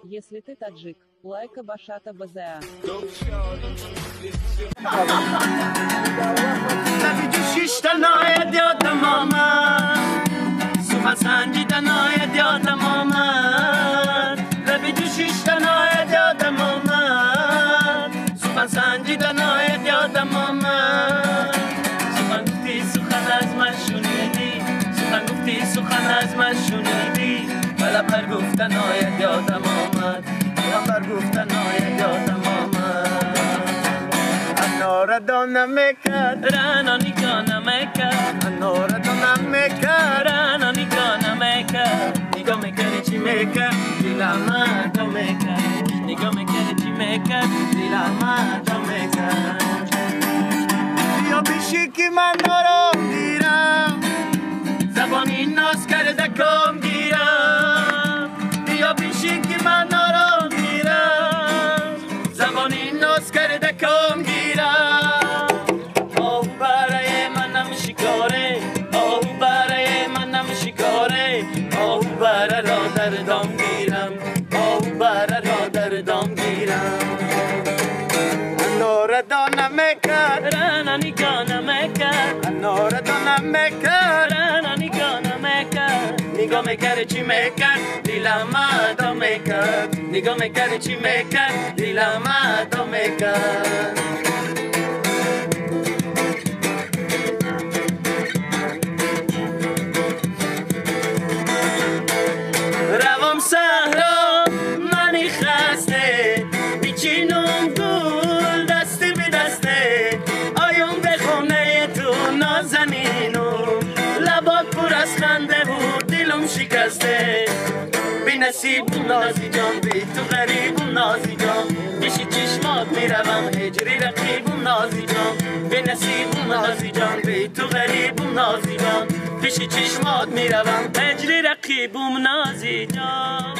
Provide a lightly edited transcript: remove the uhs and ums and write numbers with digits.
Если ты таджик, лайка башата база. سخن از من شنیدی ولی بر گفتن آید یادم آمد بر گفتن آید یادم آمد انارا دانم میکرد رانا نگاه میکرد انارا دانم میکرد رانا نگاه میکرد نگاه میکرد چی میکرد دیلم دو میکرد نگاه میکرد چی میکرد دیلم دو میکرد بیا بیشی که من دارم دیرم زبانی ناز کرده کام گیرم بیا بیشی که من نارام گیرم زبانی ناز کرده کام گیرم آهو برای منم شکاره آهو برای منم شکاره آهو برای را در دام گیرم آهو برای را در دام گیرم انار دانم میکرد رانا نگاه نمیکرد انار دانم میکرد نگاه میکرد چی میکرد دیلم دو میکرد نگاه میکرد چی میکرد دیلم دو میکرد روام صحرا منی خسته بیچینم گل دستی به دسته آیم به خونه تو نازنینم لبات پر از خنده بود دلم شکسته بی نصیب نازی جان بی تو غریب نازی جان پیشی چشمات میروم هجری رقیب نازی جان بی نصیب نازی جان بی تو غریب نازی جان پیشی چشمات میروم هجری رقیب نازی جان